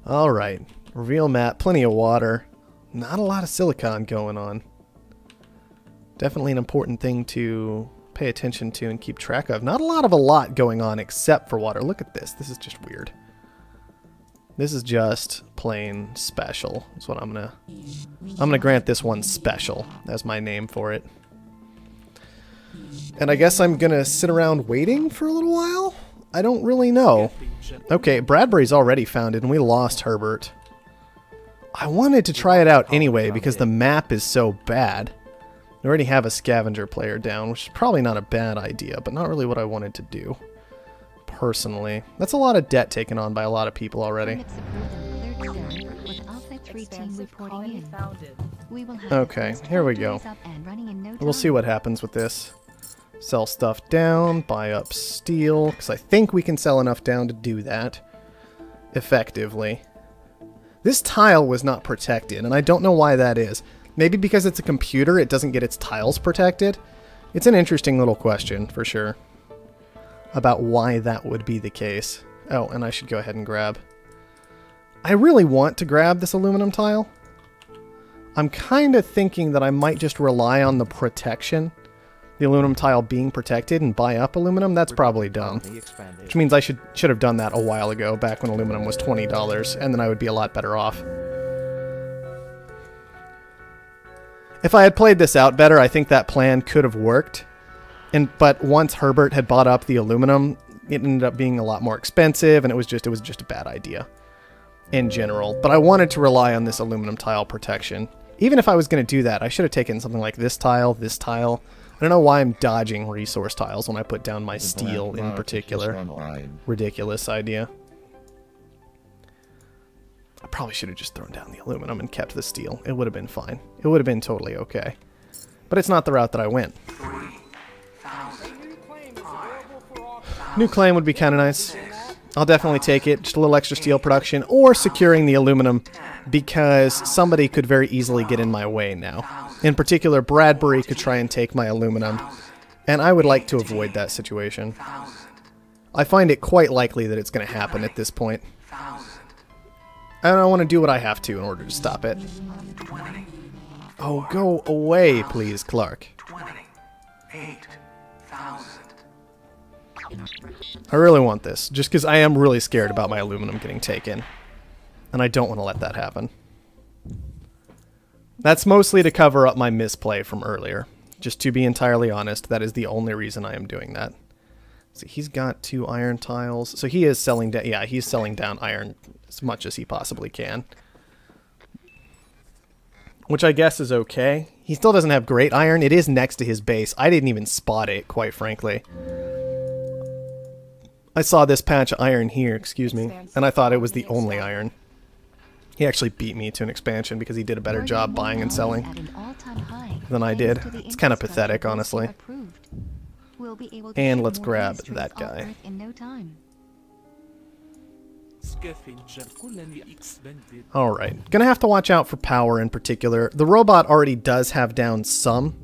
Alright. Reveal map. Plenty of water. Not a lot of silicon going on. Definitely an important thing to pay attention to and keep track of. Not a lot going on except for water. Look at this. This is just weird. This is just plain special. That's what I'm gonna grant this one special as my name for it. And I guess I'm gonna sit around waiting for a little while? I don't really know. Okay, Bradbury's already founded and we lost Herbert. I wanted to try it out anyway because the map is so bad. We already have a scavenger player down, which is probably not a bad idea, but not really what I wanted to do. Personally. That's a lot of debt taken on by a lot of people already. Okay, here we go. We'll see what happens with this. Sell stuff down, buy up steel, because I think we can sell enough down to do that effectively. This tile was not protected, and I don't know why that is. Maybe because it's a computer, it doesn't get its tiles protected? It's an interesting little question, for sure, about why that would be the case. Oh, and I should go ahead and grab. I really want to grab this aluminum tile. I'm kind of thinking that I might just rely on the protection, the aluminum tile being protected, and buy up aluminum. That's probably dumb. Which means I should have done that a while ago, back when aluminum was $20, and then I would be a lot better off. If I had played this out better, I think that plan could have worked. But once Herbert had bought up the aluminum, it ended up being a lot more expensive, and it was just a bad idea in general. But I wanted to rely on this aluminum tile protection. Even if I was going to do that, I should have taken something like this tile, this tile. I don't know why I'm dodging resource tiles when I put down my steel in particular. Ridiculous idea. I probably should have just thrown down the aluminum and kept the steel. It would have been fine. It would have been totally okay. But it's not the route that I went. New claim would be kind of nice. I'll definitely take it. Just a little extra steel production or securing the aluminum because somebody could very easily get in my way now. In particular, Bradbury could try and take my aluminum, and I would like to avoid that situation. I find it quite likely that it's going to happen at this point. And I want to do what I have to in order to stop it. Oh, go away, please, Clark. I really want this, just because I am really scared about my aluminum getting taken. And I don't want to let that happen. That's mostly to cover up my misplay from earlier. Just to be entirely honest, that is the only reason I am doing that. See, he's got 2 iron tiles. So he is selling down, yeah, he's selling down iron as much as he possibly can. Which I guess is okay. He still doesn't have great iron. It is next to his base. I didn't even spot it, quite frankly. I saw this patch of iron here, excuse me, and I thought it was the only iron. He actually beat me to an expansion because he did a better job buying and selling than I did. It's kind of pathetic, honestly. And let's grab that guy. Alright, gonna have to watch out for power in particular. The robot already does have down some,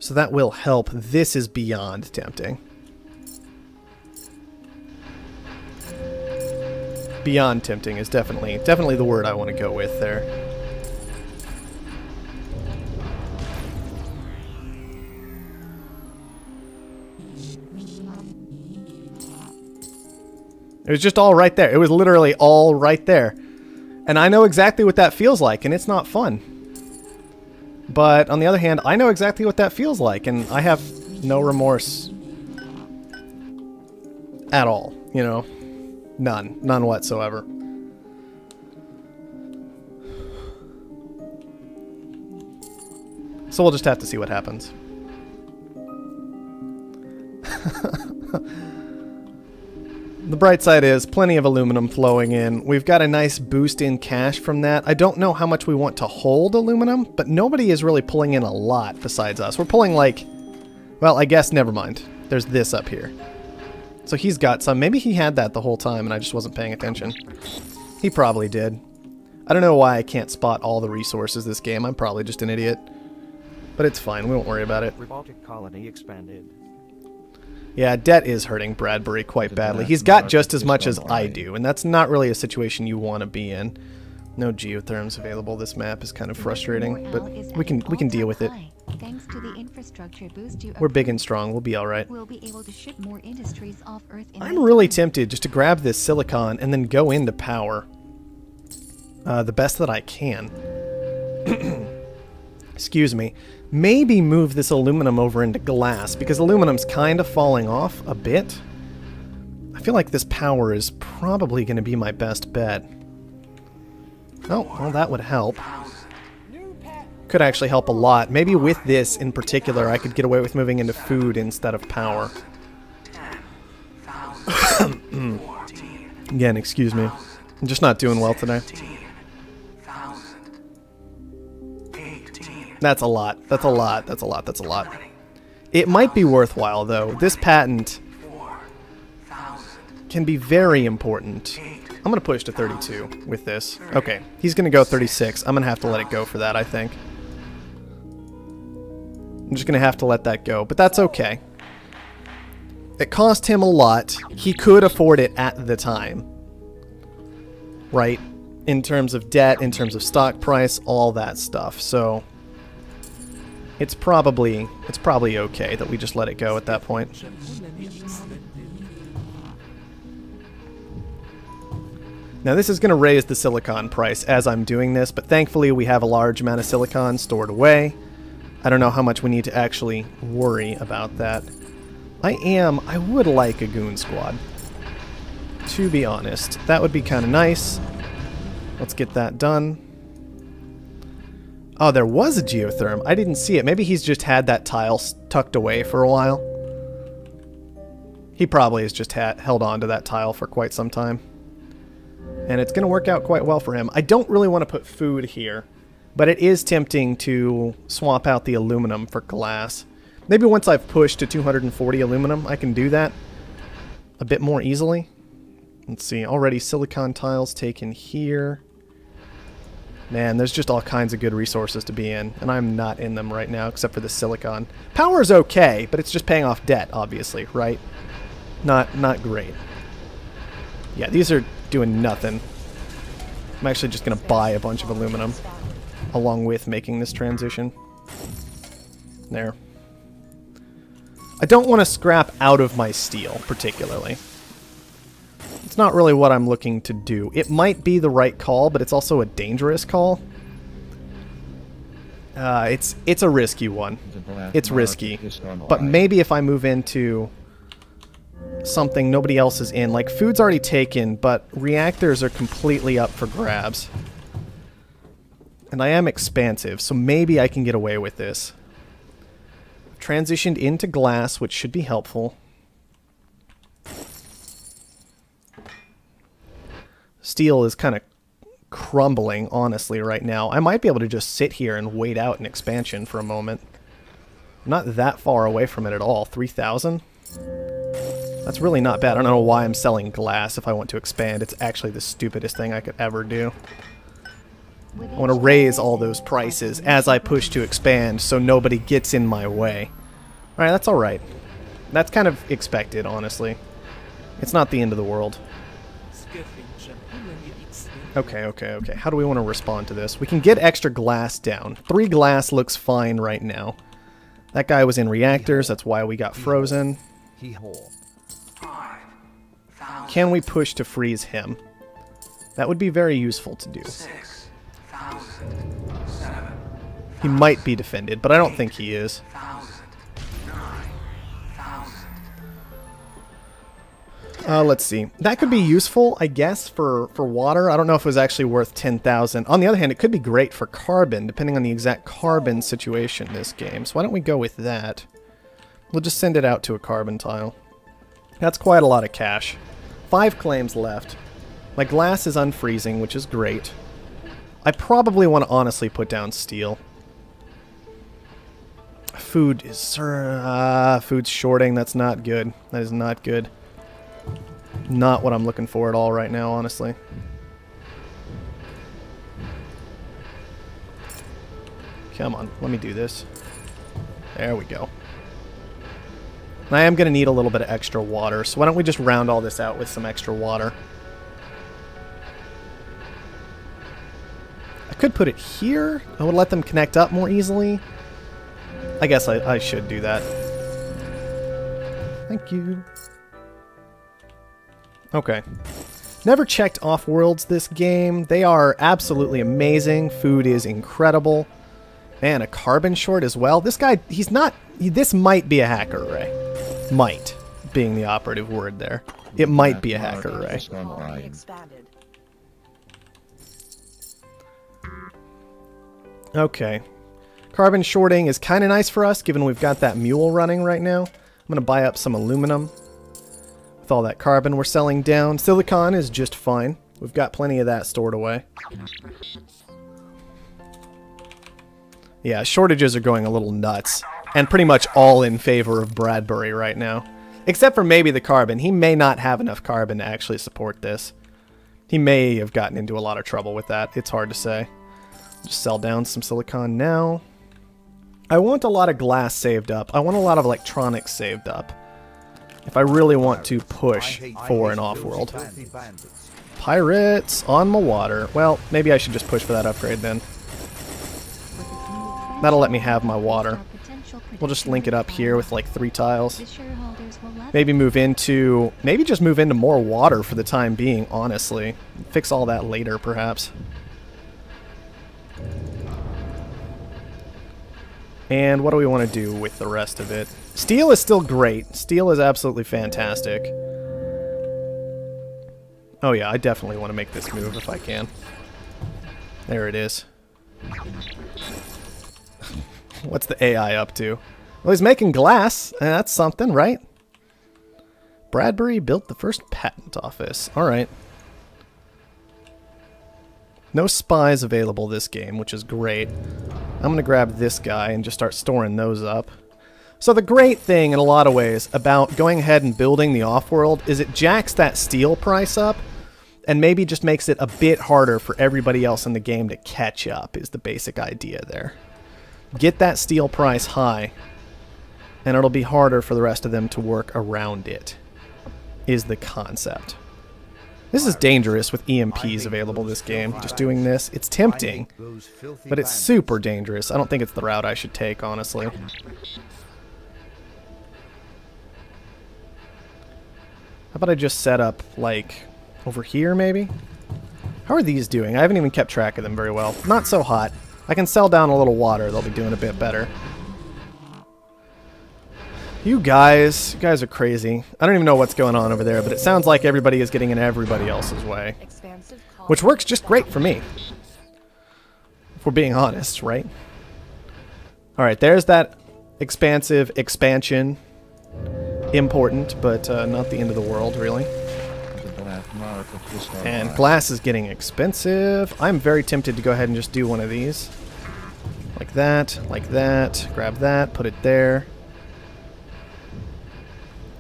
so that will help. This is beyond tempting. Beyond tempting is definitely the word I want to go with there. It was just all right there. It was literally all right there. And I know exactly what that feels like, and it's not fun. But on the other hand, I know exactly what that feels like, and I have no remorse at all, you know? None. None whatsoever. So we'll just have to see what happens. The bright side is plenty of aluminum flowing in. We've got a nice boost in cash from that. I don't know how much we want to hold aluminum, but nobody is really pulling in a lot besides us. We're pulling like, well, I guess never mind. There's this up here. So he's got some. Maybe he had that the whole time and I just wasn't paying attention. He probably did. I don't know why I can't spot all the resources this game. I'm probably just an idiot. But it's fine. We won't worry about it. Revolted colony expanded. Yeah, debt is hurting Bradbury quite badly. He's got just as much as I do, and that's not really a situation you want to be in. No geotherms available. This map is kind of frustrating, but we can deal with it. Thanks to the infrastructure boost We're big and strong. We'll be all right. We'll be able to ship more industries off Earth. I'm really tempted just to grab this silicon and then go into power. The best that I can. Excuse me. Maybe move this aluminum over into glass, because aluminum's kind of falling off a bit. I feel like this power is probably going to be my best bet. Oh, well, that would help. Could actually help a lot. Maybe with this in particular, I could get away with moving into food instead of power. Again, excuse me. I'm just not doing well today. That's a lot. That's a lot. That's a lot. That's a lot. It might be worthwhile, though. This patent can be very important. I'm going to push to 32 with this. Okay, he's going to go 36. I'm going to have to let it go for that, I think. I'm just going to have to let that go, but that's okay. It cost him a lot. He could afford it at the time. Right? In terms of debt, in terms of stock price, all that stuff. So it's probably okay that we just let it go at that point. Now this is going to raise the silicon price as I'm doing this, but thankfully we have a large amount of silicon stored away. I don't know how much we need to actually worry about that. I would like a goon squad, to be honest. That would be kind of nice. Let's get that done. Oh, there was a geotherm. I didn't see it. Maybe he's just had that tile tucked away for a while. He probably has just held on to that tile for quite some time. And it's going to work out quite well for him. I don't really want to put food here, but it is tempting to swap out the aluminum for glass. Maybe once I've pushed to 240 aluminum, I can do that a bit more easily. Let's see, already silicon tiles taken here. Man, there's just all kinds of good resources to be in, and I'm not in them right now except for the silicon. Power's okay, but it's just paying off debt, obviously, right? Not great. Yeah, these are doing nothing. I'm actually just going to buy a bunch of aluminum along with making this transition. There. I don't want to scrap out of my steel, particularly. It's not really what I'm looking to do. It might be the right call, but it's also a dangerous call. It's a risky one. It's risky. But maybe if I move into something nobody else is in, like food's already taken, but reactors are completely up for grabs. And I am expansive, so maybe I can get away with this. Transitioned into glass, which should be helpful. Steel is kind of crumbling, honestly, right now. I might be able to just sit here and wait out an expansion for a moment. I'm not that far away from it at all. 3,000? That's really not bad. I don't know why I'm selling glass if I want to expand. It's actually the stupidest thing I could ever do. I want to raise all those prices as I push to expand so nobody gets in my way. Alright, that's alright. That's kind of expected, honestly. It's not the end of the world. Okay. How do we want to respond to this? We can get extra glass down. 3 glass looks fine right now. That guy was in reactors, that's why we got frozen. Can we push to freeze him? That would be very useful to do. He might be defended, but I don't think he is. Let's see. That could be useful, I guess, for water. I don't know if it was actually worth 10,000. On the other hand, it could be great for carbon, depending on the exact carbon situation in this game. So why don't we go with that? We'll just send it out to a carbon tile. That's quite a lot of cash. 5 claims left. My glass is unfreezing, which is great. I probably want to honestly put down steel. Food is... food's shorting. That's not good. That is not good. Not what I'm looking for at all right now, honestly. Come on, let me do this. There we go. And I am going to need a little bit of extra water, so why don't we just round all this out with some extra water. I could put it here. I would let them connect up more easily. I guess I should do that. Thank you. Okay. Never checked Offworlds this game. They are absolutely amazing. Food is incredible. And a carbon short as well. This guy, he's not... This might be a hacker array. Might, being the operative word there. It might be a hacker array. Okay. Carbon shorting is kind of nice for us, given we've got that mule running right now. I'm going to buy up some aluminum. With all that carbon we're selling down. Silicon is just fine. We've got plenty of that stored away. Yeah, shortages are going a little nuts. And pretty much all in favor of Bradbury right now. Except for maybe the carbon. He may not have enough carbon to actually support this. He may have gotten into a lot of trouble with that. It's hard to say. Just sell down some silicon now. I want a lot of glass saved up. I want a lot of electronics saved up. If I really want to push for an Offworld. Pirates on my water. Well, maybe I should just push for that upgrade then. That'll let me have my water. We'll just link it up here with like 3 tiles. Maybe just move into more water for the time being, honestly. Fix all that later, perhaps. And what do we want to do with the rest of it? Steel is still great. Steel is absolutely fantastic. Oh yeah, I definitely want to make this move if I can. There it is. What's the AI up to? Well, he's making glass. That's something, right? Bradbury built the first patent office. Alright. No spies available this game, which is great. I'm going to grab this guy and just start storing those up. So the great thing, in a lot of ways, about going ahead and building the Offworld is it jacks that steel price up and maybe just makes it a bit harder for everybody else in the game to catch up, is the basic idea there. Get that steel price high, and it'll be harder for the rest of them to work around it, is the concept. This is dangerous with EMPs available this game, just doing this. It's tempting, but it's super dangerous. I don't think it's the route I should take, honestly. How about I just set up, like, over here, maybe? How are these doing? I haven't even kept track of them very well. Not so hot. I can sell down a little water. They'll be doing a bit better. You guys are crazy. I don't even know what's going on over there, but it sounds like everybody is getting in everybody else's way. Which works just great for me. If we're being honest, right? Alright, there's that expansive expansion. Important, but not the end of the world, really. And glass is getting expensive. I'm very tempted to go ahead and just do one of these. Like that, like that. Grab that, put it there.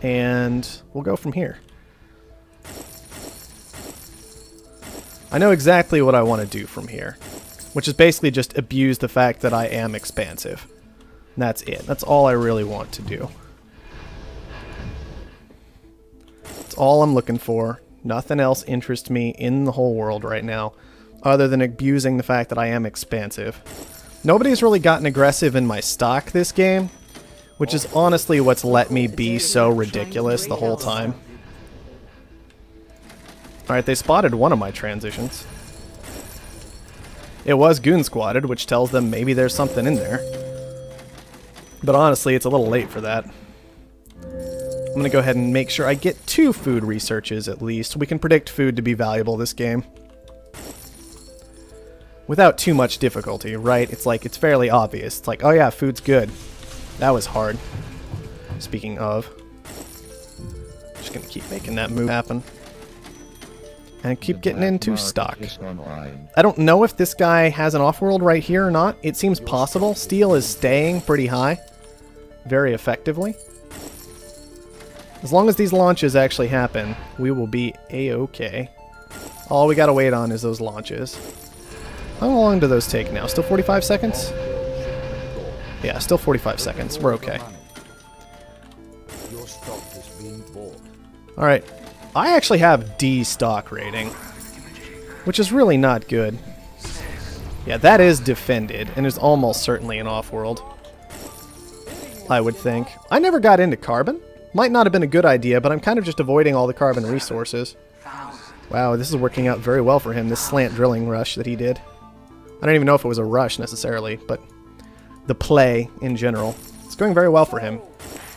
And we'll go from here. I know exactly what I want to do from here. Which is basically just abuse the fact that I am expansive. And that's it. That's all I really want to do. That's all I'm looking for. Nothing else interests me in the whole world right now, other than abusing the fact that I am expansive. Nobody's really gotten aggressive in my stock this game, which is honestly what's let me be so ridiculous the whole time. Alright, they spotted one of my transitions. It was goon squatted, which tells them maybe there's something in there. But honestly, it's a little late for that. I'm going to go ahead and make sure I get 2 food researches at least. We can predict food to be valuable this game. Without too much difficulty, right? It's like, it's fairly obvious. It's like, oh yeah, food's good. That was hard. Speaking of. Just going to keep making that move happen. And keep getting into stock. I don't know if this guy has an Offworld right here or not. It seems possible. Steel is staying pretty high. Very effectively. As long as these launches actually happen, we will be a-okay. All we gotta wait on is those launches. How long do those take now? Still 45 seconds? Yeah, still 45 seconds. We're okay. Alright. I actually have D stock rating, which is really not good. Yeah, that is defended, and is almost certainly an Offworld, I would think. I never got into carbon. Might not have been a good idea, but I'm kind of just avoiding all the carbon resources. Wow, this is working out very well for him, this slant drilling rush that he did. I don't even know if it was a rush necessarily, but the play in general. It's going very well for him.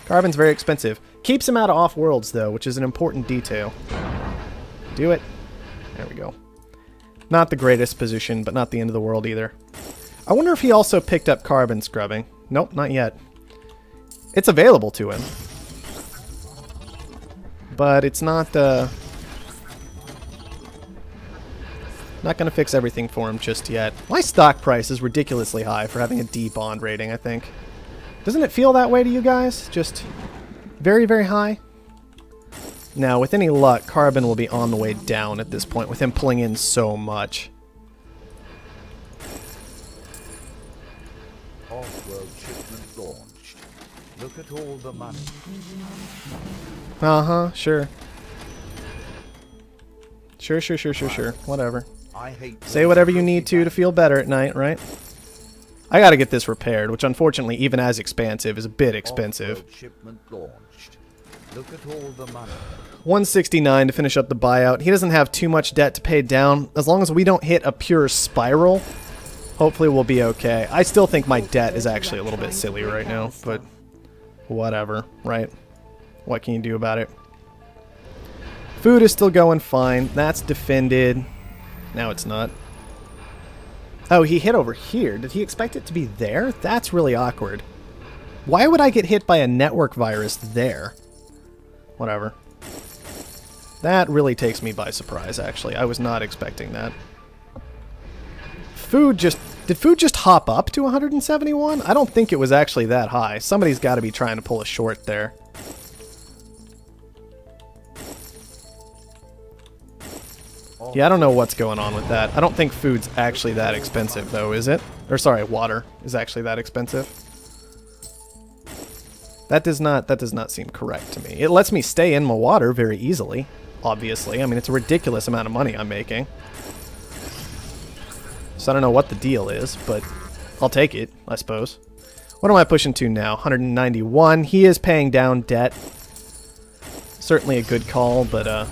Carbon's very expensive. Keeps him out of Offworlds, though, which is an important detail. Do it. There we go. Not the greatest position, but not the end of the world either. I wonder if he also picked up carbon scrubbing. Nope, not yet. It's available to him. But it's not going to fix everything for him just yet. My stock price is ridiculously high for having a D bond rating, I think. Doesn't it feel that way to you guys? Just very, very high? Now, with any luck, carbon will be on the way down at this point, with him pulling in so much. Offworld shipment launched. Look at all the money. Uh-huh, sure. Sure. Whatever. I hate Say whatever you need to feel better at night, right? I gotta get this repaired, which unfortunately, even as expansive, is a bit expensive. Offworld shipment launched. Look at all the money. 169 to finish up the buyout. He doesn't have too much debt to pay down. As long as we don't hit a pure spiral, hopefully we'll be okay. I still think my debt is actually a little bit silly right now, but whatever, right? What can you do about it? Food is still going fine. That's defended. Now it's not. Oh, he hit over here. Did he expect it to be there? That's really awkward. Why would I get hit by a network virus there? Whatever. That really takes me by surprise, actually. I was not expecting that. Food just... Did food just hop up to 171? I don't think it was actually that high. Somebody's got to be trying to pull a short there. Yeah, I don't know what's going on with that. I don't think food's actually that expensive, though, is it? Or, sorry, water is actually that expensive. That does not seem correct to me. It lets me stay in my water very easily, obviously. I mean, it's a ridiculous amount of money I'm making. So I don't know what the deal is, but I'll take it, I suppose. What am I pushing to now? 191. He is paying down debt. Certainly a good call, but,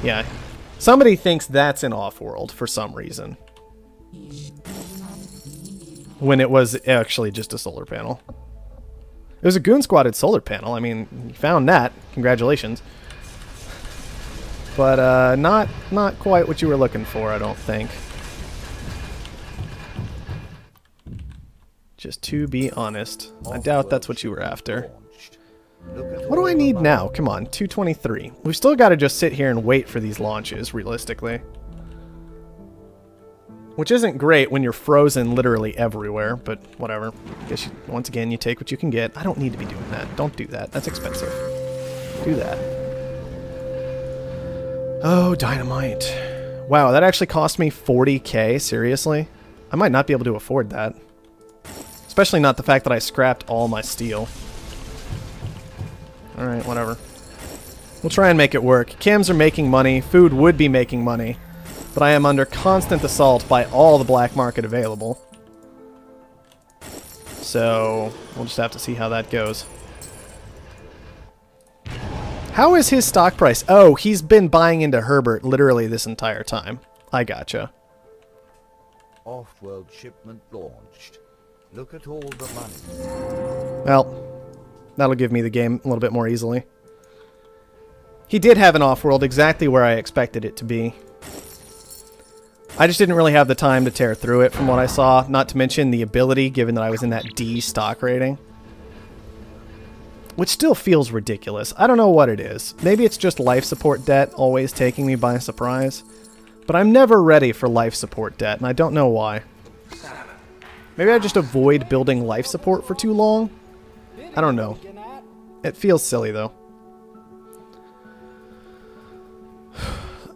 yeah. Somebody thinks that's an Offworld for some reason. When it was actually just a solar panel. It was a goon squatted solar panel. I mean, you found that. Congratulations. But not quite what you were looking for, I don't think. Just to be honest, I doubt that's what you were after. What do I need now? Come on, 223. We've still got to just sit here and wait for these launches, realistically. Which isn't great when you're frozen literally everywhere, but whatever. Guess you, once again, you take what you can get. I don't need to be doing that. Don't do that. That's expensive. Do that. Oh, dynamite. Wow, that actually cost me 40k? Seriously? I might not be able to afford that. Especially not the fact that I scrapped all my steel. Alright, whatever. We'll try and make it work. Cams are making money. Food would be making money. But I am under constant assault by all the black market available. So, we'll just have to see how that goes. How is his stock price? Oh, he's been buying into Herbert literally this entire time. I gotcha. Offworld shipment launched. Look at all the money. Well, that'll give me the game a little bit more easily. He did have an Offworld exactly where I expected it to be. I just didn't really have the time to tear through it from what I saw, not to mention the ability, given that I was in that D stock rating. Which still feels ridiculous. I don't know what it is. Maybe it's just life support debt always taking me by surprise. But I'm never ready for life support debt, and I don't know why. Maybe I just avoid building life support for too long? I don't know. It feels silly, though.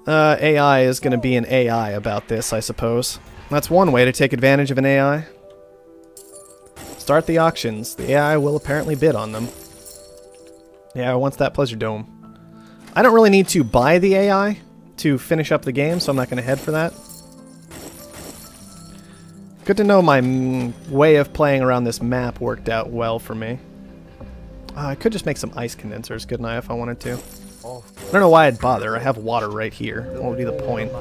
AI is going to be an AI about this, I suppose. That's one way to take advantage of an AI. Start the auctions. The AI will apparently bid on them. Yeah, once that Pleasure Dome. I don't really need to buy the AI to finish up the game, so I'm not going to head for that. Good to know my way of playing around this map worked out well for me. I could just make some ice condensers, couldn't I, if I wanted to? I don't know why I'd bother. I have water right here. What would be the point?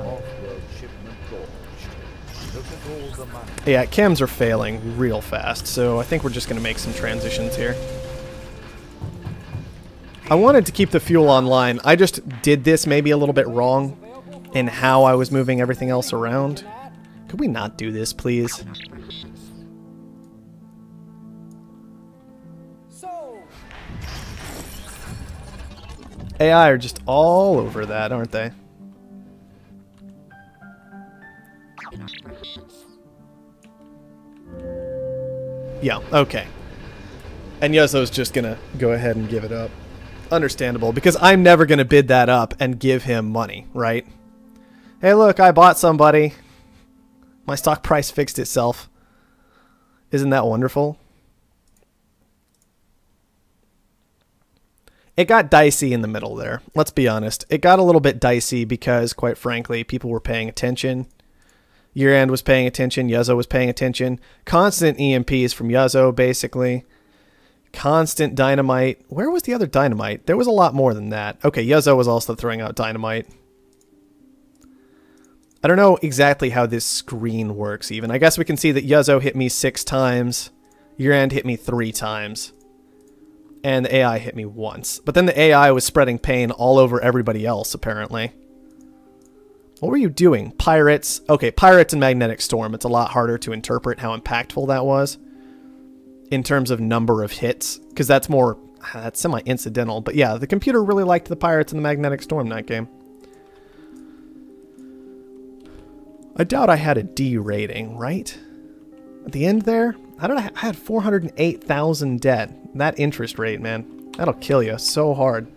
Yeah, chems are failing real fast, so I think we're just going to make some transitions here. I wanted to keep the fuel online. I just did this maybe a little bit wrong in how I was moving everything else around. Could we not do this, please? AI are just all over that, aren't they? Yeah, okay. And Yuzo's just gonna go ahead and give it up. Understandable, because I'm never gonna bid that up and give him money, right? Hey look, I bought somebody. My stock price fixed itself. Isn't that wonderful? It got dicey in the middle there. Let's be honest. It got a little bit dicey because, quite frankly, people were paying attention. Year-end was paying attention. Yuzo was paying attention. Constant EMPs from Yuzo, basically. Constant dynamite. Where was the other dynamite? There was a lot more than that. Okay, Yuzo was also throwing out dynamite. I don't know exactly how this screen works, even. I guess we can see that Yuzo hit me 6 times. Year-end hit me 3 times. And the AI hit me once. But then the AI was spreading pain all over everybody else, apparently. What were you doing? Pirates. Okay, Pirates and Magnetic Storm. It's a lot harder to interpret how impactful that was in terms of number of hits, because that's more... that's semi-incidental. But yeah, the computer really liked the Pirates and the Magnetic Storm that game. I doubt I had a D rating, right? At the end there? I had 408,000 debt. That interest rate, man. That'll kill you so hard.